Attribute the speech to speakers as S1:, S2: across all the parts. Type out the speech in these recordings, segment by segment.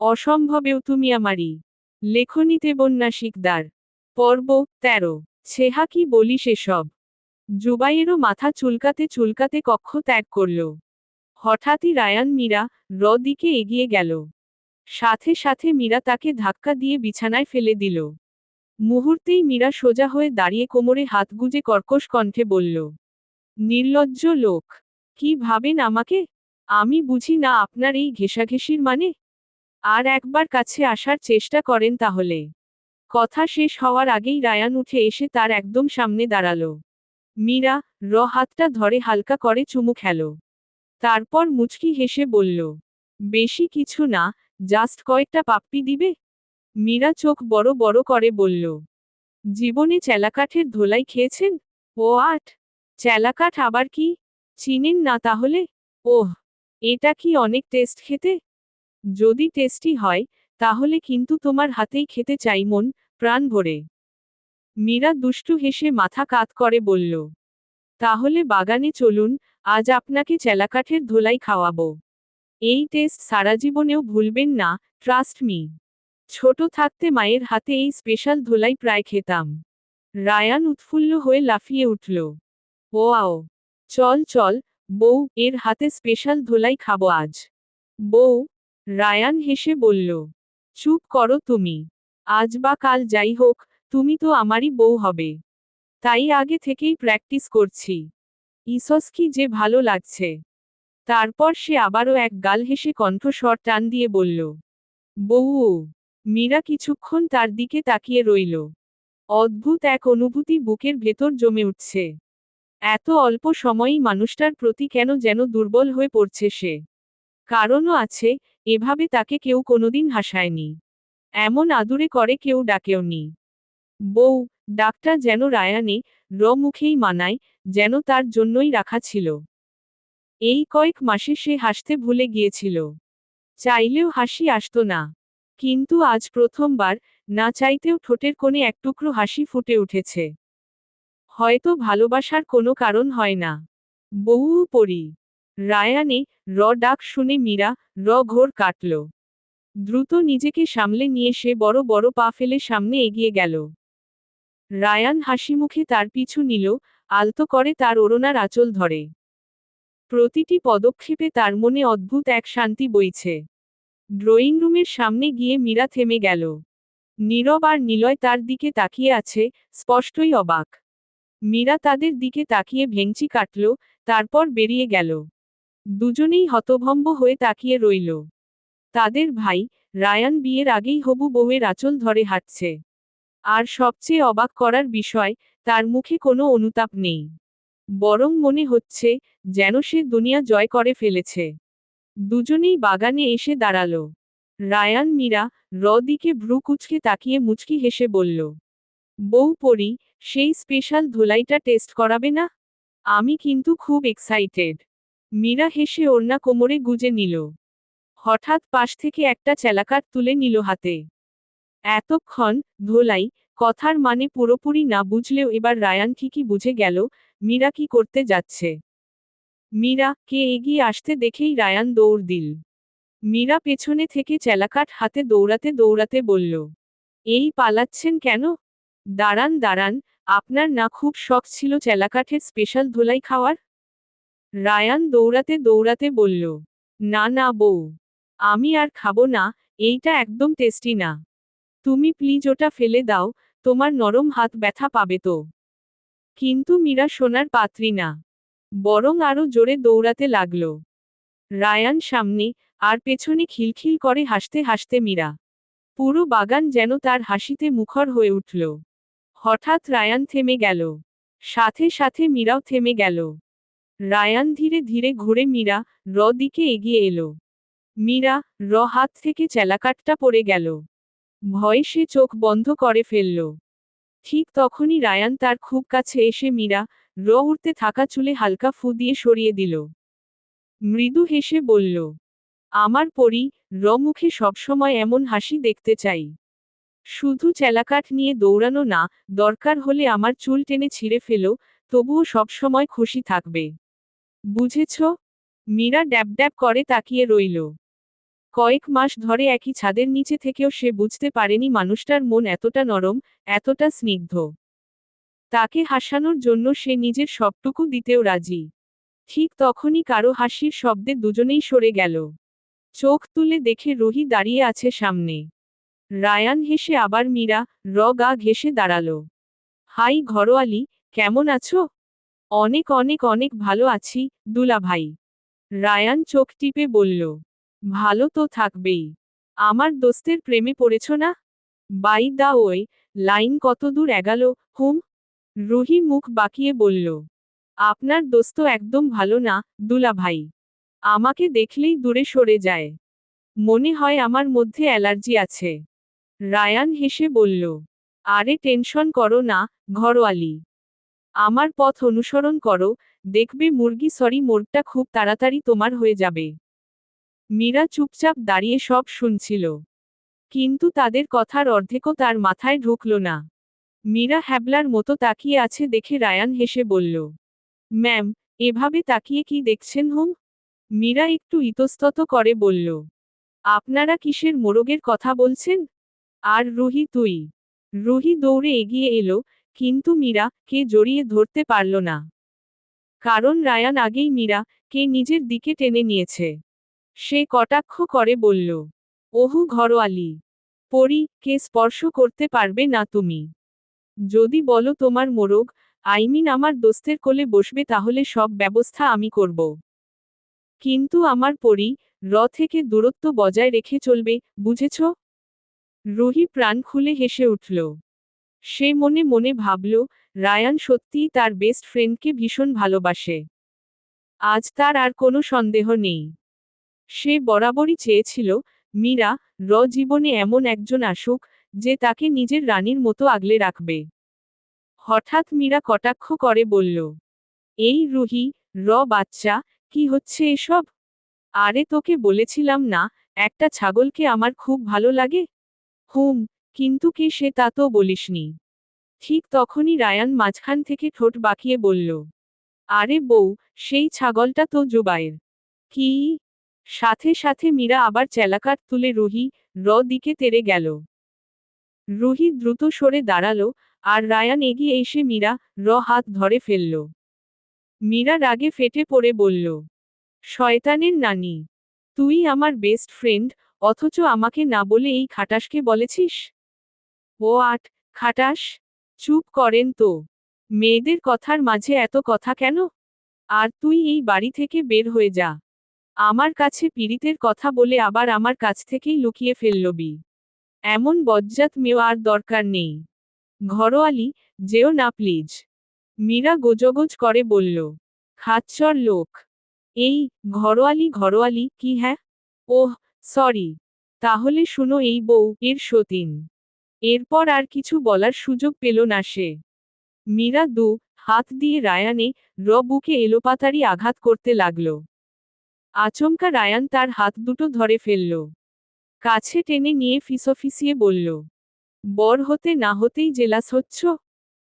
S1: অসম্ভবেও তুমি আমারই। লেখনীতে বন্যা শিকদার। পর্ব 13। ছেহা কি বলিস এসব? জুবাইয়েরও মাথা চুলকাতে চুলকাতে কক্ষ ত্যাগ করল। হঠাৎই রায়ান মীরা দিকে এগিয়ে গেল। সাথে সাথে মীরা তাকে ধাক্কা দিয়ে বিছানায় ফেলে দিল। মুহূর্তেই মীরা সোজা হয়ে দাঁড়িয়ে কোমরে হাত গুজে কর্কশ কণ্ঠে বলল, নির্লজ্জ লোক! কি ভাবেন আমাকে? আমি বুঝি না আপনার এই ঘেঁষাঘেঁষির মানে? আর একবার কাছে আসার চেষ্টা করেন তাহলে। কথা শেষ হওয়ার আগেই রায়ান উঠে এসে তার একদম সামনে দাঁড়ালো। মীরা হাতটা ধরে হালকা করে চুমু খেল। তারপর মুচকি হেসে বলল, বেশি কিছু না, জাস্ট কয়েকটা পাপ্পি দিবে? মীরা চোখ বড় বড় করে বলল, জীবনে চেলাকাঠের ধোলাই খেয়েছেন? ও আট! চেলাকাঠ আবার কি? চিনেন না তাহলে? ওহ, এটা কি অনেক টেস্ট খেতে? যদি টেস্টি হয়, তাহলে কিন্তু তোমার হাতেই খেতে চাই মন প্রাণ ভরে। মীরা দুষ্টু হেসে মাথা কাত করে বলল, তাহলে বাগানে চলুন, আজ আপনাকে চেলাকাঠের ধোলাই খাওয়াবো। এই টেস্ট সারা জীবনেও ভুলবেন না, ট্রাস্ট মি। ছোট থাকতে মায়ের হাতে এই স্পেশাল ধোলাই প্রায় খেতাম। রায়ান উৎফুল্ল হয়ে লাফিয়ে উঠল। ওয়াও! চল চল, বউ, এর হাতে স্পেশাল ধোলাই খাবো আজ। বউ? রায়ান হেসে বলল, চুপ করো তুমি। আজ বা কাল যাই হোক, তুমি তো আমারই বউ হবে। তাই আগে থেকেই প্র্যাকটিস করছি। ইসস কি যে ভালো লাগছে। তারপর সে আবারও এক গাল হেসে কণ্ঠস্বর টান দিয়ে বলল, বউ। মীরা কিছুক্ষণ তার দিকে তাকিয়ে রইল। অদ্ভুত এক অনুভূতি বুকের ভেতর জমে উঠছে। এত অল্প সময়েই মানুষটার প্রতি কেন যেন দুর্বল হয়ে পড়ছে সে। কারণও আছে, এভাবে তাকে কেউ কোনোদিন হাসায়নি। এমন আদুরে করে কেউ ডাকেওনি। বউ ডাকটা যেন রায়ানে মুখেই মানায়, যেন তার জন্যই রাখা ছিল। এই কয়েক মাসে সে হাসতে ভুলে গিয়েছিল। চাইলেও হাসি আসতো না। কিন্তু আজ প্রথমবার, না চাইতেও ঠোঁটের কোণে এক টুকরো হাসি ফুটে উঠেছে। হয়তো ভালোবাসার কোনো কারণ হয় না। বউ পরি। রায়ানে ডাক শুনে মীরা ঘোর কাটল। দ্রুত নিজেকে সামলে নিয়ে সে বড় বড় পা ফেলে সামনে এগিয়ে গেল। রায়ান হাসিমুখে তার পিছু নিল, আলতো করে তার ওড়নার আঁচল ধরে। প্রতিটি পদক্ষেপে তার মনে অদ্ভুত এক শান্তি বইছে। ড্রয়িং রুমের সামনে গিয়ে মীরা থেমে গেল। নীরব আর নিলয় তার দিকে তাকিয়ে আছে, স্পষ্টই অবাক। মীরা তাদের দিকে তাকিয়ে ভেংচি কাটল, তারপর বেরিয়ে গেল। দুজনেই হতভম্ব হয়ে তাকিয়ে রইল। তাদের ভাই, রায়ান বিয়ের আগেই হবু বউয়ের আঁচল ধরে হাঁটছে। আর সবচেয়ে অবাক করার বিষয়, তার মুখে কোনো অনুতাপ নেই। বরং মনে হচ্ছে, যেন সে দুনিয়া জয় করে ফেলেছে। দুজনেই বাগানে এসে দাঁড়ালো। রায়ান মীরা দিকে ভ্রু কুঁচকে তাকিয়ে মুচকি হেসে বলল, বউ পরি, সেই স্পেশাল ধোলাইটা টেস্ট করাবে না? আমি কিন্তু খুব এক্সাইটেড। মীরা হেসে ওড়না কোমরে গুজে নিল। হঠাৎ পাশ থেকে একটা চেলাকাঠ তুলে নিল হাতে। এতক্ষণ ধোলাই কথার মানে পুরোপুরি না বুঝলেও এবার রায়ান ঠিকই বুঝে গেল, মীরা কি করতে যাচ্ছে। মীরা কে এগিয়ে আসতে দেখেই রায়ান দৌড় দিল। মীরা পেছনে থেকে চেলাকাঠ হাতে দৌড়াতে দৌড়াতে বলল, এই পালাচ্ছেন কেন? দাঁড়ান দাঁড়ান, আপনার না খুব শখ ছিল চেলাকাঠের স্পেশাল ধোলাই খাওয়ার? রায়ান দৌড়াতে দৌড়াতে বলল, না না বউ, আমি আর খাবো না, এইটা একদম টেস্টি না। তুমি প্লিজ ওটা ফেলে দাও, তোমার নরম হাত ব্যথা পাবে তো। কিন্তু মীরা সোনার পাত্রী না। বরং আরো জোরে দৌড়াতে লাগল। রায়ান সামনে, আর পেছনে খিলখিল করে হাসতে হাসতে মীরা। পুরো বাগান যেন তার হাসিতে মুখর হয়ে উঠল। হঠাৎ রায়ান থেমে গেল। সাথে সাথে মীরাও থেমে গেল। রায়ান ধীরে ধীরে ঘুরে মীরা দিকে এগিয়ে এলো। মীরা হাত থেকে চেলাকাঠটা পড়ে গেল। ভয়ে সে চোখ বন্ধ করে ফেলল। ঠিক তখনই রায়ান তার খুব কাছে এসে মীরা উড়তে থাকা চুলে হালকা ফু দিয়ে সরিয়ে দিল। মৃদু হেসে বলল, আমার পরি, মুখে সবসময় এমন হাসি দেখতে চাই। শুধু চেলাকাঠ নিয়ে দৌড়ানো না, দরকার হলে আমার চুল টেনে ছিঁড়ে ফেলো, তবুও সবসময় খুশি থাকবে। বুঝেছ? মীরা ড্যাব ড্যাব করে তাকিয়ে রইল। কয়েক মাস ধরে একই ছাদের নিচে থেকেও সে বুঝতে পারেনি মানুষটার মন এতটা নরম, এতটা স্নিগ্ধ। তাকে হাসানোর জন্য সে নিজের সবটুকু দিতেও রাজি। ঠিক তখনই কারো হাসির শব্দে দুজনেই সরে গেল। চোখ তুলে দেখে রুহি দাঁড়িয়ে আছে সামনে। রায়ান হেসে আবার মীরা, গা ঘেঁষে দাঁড়ালো। হাই ঘরোয়ালি, কেমন আছো? অনেক অনেক অনেক ভালো আছি, দুলাভাই। রায়ান চোখ টিপে বলল। ভালো তো থাকবেই। আমার দোস্তের প্রেমে পড়েছ না? বাই দা ওয়ে, লাইন কতদূর এগালো, হুম? রুহি মুখ বাঁকিয়ে বলল। আপনার দোস্ত একদম ভালো না, দুলাভাই। আমাকে দেখলেই দূরে সরে যায়। মনে হয় আমার মধ্যে অ্যালার্জি আছে। রায়ান হেসে বলল। আরে টেনশন করো না, ঘরোয়ালি। আমার পথ অনুসরণ করো, দেখবে মোড়টা খুব তাড়াতাড়ি তোমার হয়ে যাবে। মীরা চুপচাপ দাঁড়িয়ে সব শুনছিল। কিন্তু তাদের কথার অর্ধেকও তার মাথায় ঢুকল না। মীরা হ্যাবলার মতো তাকিয়ে আছে দেখে রায়ান হেসে বলল। ম্যাম, এভাবে তাকিয়ে কি দেখছেন হুম? মীরা একটু ইতস্তত করে বলল। আপনারা কিসের মোরগের কথা বলছেন? আর রুহি তুই? রুহি দৌড়ে এগিয়ে এলো, কিন্তু মীরা কে জড়িয়ে ধরতে পারল না। কারণ রায়ান আগেই মীরা কে নিজের দিকে টেনে নিয়েছে। সে কটাক্ষ করে বলল। ওহু ঘরোয়ালি। পরি কে স্পর্শ করতে পারবে না তুমি। যদি বলো তোমার মোরগ, আমার দোস্তের কোলে বসবে তাহলে সব ব্যবস্থা আমি করব। কিন্তু আমার পরি থেকে দূরত্ব বজায় রেখে চলবে, বুঝেছ? রুহি প্রাণ খুলে হেসে উঠল। সে মনে মনে ভাবল, রায়ান সত্যিই তার বেস্ট ফ্রেন্ডকে ভীষণ ভালোবাসে। আজ তার আর কোনো সন্দেহ নেই। সে বরাবরই চেয়েছিল, মীরা জীবনে এমন একজন আসুক, যে তাকে নিজের রানীর মতো আগলে রাখবে। হঠাৎ মীরা কটাক্ষ করে বলল। এই রুহি, বাচ্চা, কি হচ্ছে এসব? আরে তোকে বলেছিলাম না, একটা ছাগলকে আমার খুব ভালো লাগে? হুম, কিন্তু কে সে তা তো বলিসনি। ঠিক তখনই রায়ান মাঝখান থেকে ঠোঁট বাঁকিয়ে বলল। আরে বউ, সেই ছাগলটা তো জুবায়ের। কি? সাথে সাথে মীরা আবার চেলাকাঠ তুলে রুহি দিকে তেড়ে গেল। রুহি দ্রুত সরে দাঁড়ালো, আর রায়ান এগিয়ে এসে মীরা হাত ধরে ফেলল। মীরা রাগে ফেটে পড়ে বলল। শয়তানের নানি! তুই আমার বেস্ট ফ্রেন্ড, অথচ আমাকে না বলে এই খাটাসকে বলেছিস? ও খাটাস? চুপ করেন তো। মেয়েদের কথার মাঝে এত কথা কেন? আর তুই এই বাড়ি থেকে বের হয়ে যা। আমার কাছে পীড়িতের কথা বলে আবার আমার কাছ থেকেই লুকিয়ে ফেললবি। এমন বজ্জাত মেয়ে আর দরকার নেই। ঘরোয়ালি, যেও না প্লিজ। মীরা গোজগোজ করে বলল। খাচ্চর লোক। এই, ঘরোয়ালি কি হ্যাঁ? ওহ, সরি। তাহলে শুনো এই বউ এর সতীন। এরপর আর কিছু বলার সুযোগ পেল না সে। মীরা হাত দিয়ে রায়ানে বুকে এলোপাতাড়ি আঘাত করতে লাগল। আচমকা রায়ান তার হাত দুটো ধরে ফেলল। কাছে টেনে নিয়ে ফিসফিসিয়ে বলল। বর হতে না হতেই জেলাস হচ্ছ?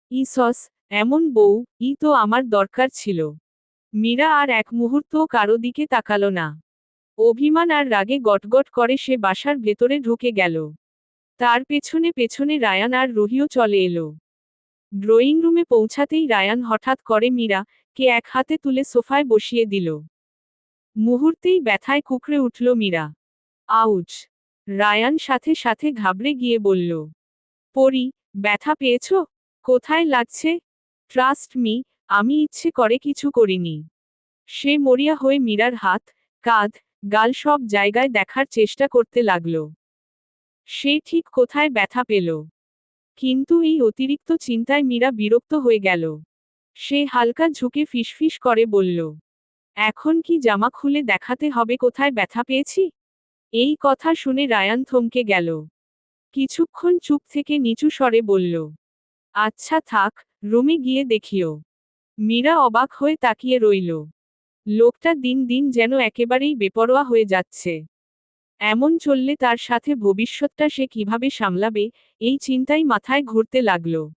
S1: ইসস, এমন বউ তো আমার দরকার ছিল। মীরা আর এক মুহূর্তও কারো দিকে তাকালো না। অভিমান আর রাগে গটগট করে সে বাসার ভেতরে ঢুকে গেল। তার পেছনে পেছনে রায়ান আর রুহিও চলে এলো। ড্রয়িং রুমে পৌঁছাতেই রায়ান হঠাৎ করে মীরা কে এক হাতে তুলে সোফায় বসিয়ে দিল। মুহূর্তেই ব্যথায় কুকড়ে উঠল মীরা। আউচ! রায়ান সাথে সাথে ঘাবড়ে গিয়ে বলল। পরি, ব্যথা পেয়েছ? কোথায় লাগছে? ট্রাস্ট মি, আমি ইচ্ছে করে কিছু করিনি। সে মরিয়া হয়ে মীরার হাত, কাঁধ, গাল সব জায়গায় দেখার চেষ্টা করতে লাগল। সে ঠিক কোথায় ব্যথা পেল। কিন্তু এই অতিরিক্ত চিন্তায় মীরা বিরক্ত হয়ে গেল। সে হালকা ঝুঁকে ফিসফিস করে বলল। এখন কি জামা খুলে দেখাতে হবে কোথায় ব্যথা পেয়েছি? এই কথা শুনে রায়ান থমকে গেল। কিছুক্ষণ চুপ থেকে নিচু স্বরে বলল। আচ্ছা থাক, রুমে গিয়ে দেখিও। মীরা অবাক হয়ে তাকিয়ে রইল। লোকটা দিন দিন যেন একেবারেই বেপরোয়া হয়ে যাচ্ছে। এমন চললে তার সাথে ভবিষ্যৎটা সে কিভাবে সামলাবে, এই চিন্তাই মাথায় ঘুরতে লাগল।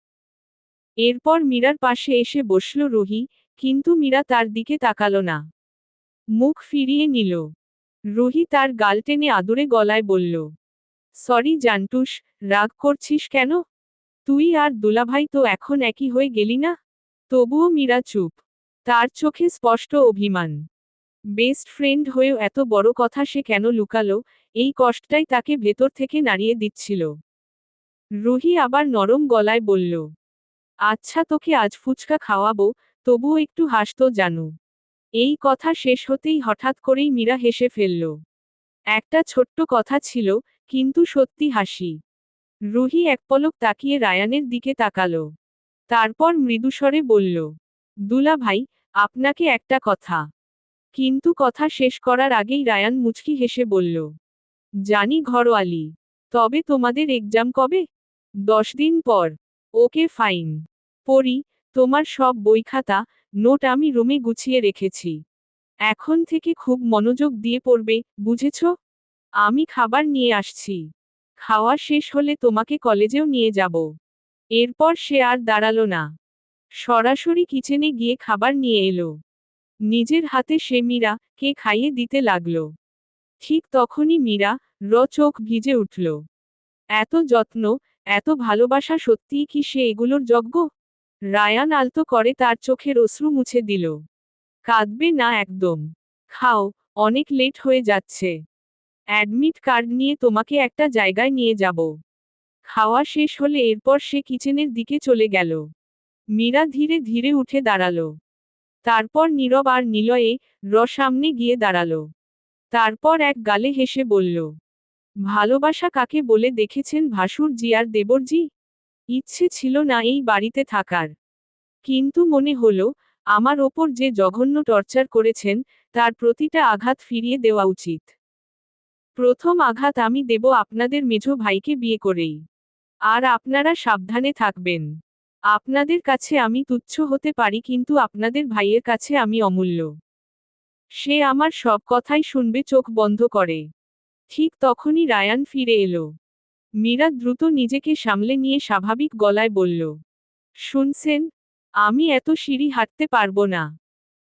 S1: এরপর মীরার পাশে এসে বসল রুহি, কিন্তু মীরা তার দিকে তাকালো না। মুখ ফিরিয়ে নিল। রুহি তার গাল টেনে আদুরে গলায় বলল, সরি জান্টুস, রাগ করছিস কেন? তুই আর দুলাভাই তো এখন একই হয়ে গেলি না? তবুও মীরা চুপ। তার চোখে স্পষ্ট অভিমান। বেস্ট ফ্রেন্ড হয়েও এত বড় কথা সে কেন লুকালো, এই কষ্টটাই তাকে ভেতর থেকে নাড়িয়ে দিচ্ছিল। রুহি আবার নরম গলায় বলল, আচ্ছা তোকে আজ ফুচকা খাওয়াবো, তবুও একটু হাসতো জানু। এই কথা শেষ হতেই হঠাৎ করেই মীরা হেসে ফেলল। একটা ছোট্ট কথা ছিল, কিন্তু সত্যি হাসি। রুহি এক পলক তাকিয়ে রায়ানের দিকে তাকালো। তারপর মৃদুস্বরে বলল, দুলা ভাই, আপনাকে একটা কথা। কিন্তু কথা শেষ করার আগেই রায়ান মুচকি হেসে বলল, জানি ঘরোয়ালি। তবে তোমাদের এক্সাম কবে? 10 দিন পর। Okay fine. পড়ি, তোমার সব বই খাতা, নোট আমি রুমে গুছিয়ে রেখেছি। এখন থেকে খুব মনোযোগ দিয়ে পড়বে, বুঝেছ? আমি খাবার নিয়ে আসছি। খাওয়া শেষ হলে তোমাকে কলেজেও নিয়ে যাব। এরপর সে আর দাঁড়ালো না। সরাসরি কিচেনে গিয়ে খাবার নিয়ে এলো। নিজের হাতে সে মীরাকে খাইয়ে দিতে লাগল। ঠিক তখনই মীরা চোখ ভিজে উঠল। এত যত্ন, এত ভালোবাসা, সত্যিই কি সে এগুলোর যোগ্য? রায়ান আলতো করে তার চোখের অশ্রু মুছে দিল। কাঁদবে না একদম। খাও, অনেক লেট হয়ে যাচ্ছে। অ্যাডমিট কার্ড নিয়ে তোমাকে একটা জায়গায় নিয়ে যাব। খাওয়া শেষ হলে এরপর সে কিচেনের দিকে চলে গেল। মীরা ধীরে ধীরে উঠে দাঁড়ালো। তারপর নীরব আর নিলয়ে সামনে গিয়ে দাঁড়ালো। তারপর এক গালে হেসে বলল, ভালোবাসা কাকে বলে দেখেছেন ভাসুরজি আর দেবরজি? ইচ্ছে ছিল না এই বাড়িতে থাকার। কিন্তু মনে হলো, আমার ওপর যে জঘন্য টর্চার করেছেন, তার প্রতিটা আঘাত ফিরিয়ে দেওয়া উচিত। প্রথম আঘাত আমি দেব আপনাদের মেঝো ভাইকে বিয়ে করেই। আর আপনারা সাবধানে থাকবেন। আপনাদের কাছে আমি তুচ্ছ হতে পারি, কিন্তু আপনাদের ভাইয়ের কাছে আমি অমূল্য। সে আমার সব কথাই শুনবে চোখ বন্ধ করে। ঠিক তখনই রায়ান ফিরে এলো। মীরা দ্রুত নিজেকে সামলে নিয়ে স্বাভাবিক গলায় বলল, শুনছেন? আমি এত সিঁড়ি হাঁটতে পারবো না।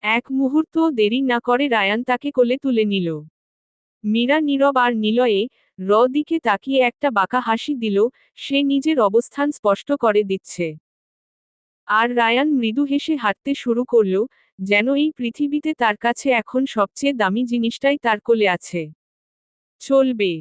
S1: এক মুহূর্তও দেরি না করে রায়ান তাকে কোলে তুলে নিল। মীরা নীরব আর নিলয়ে দিকে তাকিয়ে একটা বাঁকা হাসি দিল, সে নিজের অবস্থান স্পষ্ট করে দিচ্ছে। আর রায়ান মৃদু হেসে হাঁটতে শুরু করল, যেন এই পৃথিবীতে তার কাছে এখন সবচেয়ে দামি জিনিসটাই তার কোলে আছে। চলবে।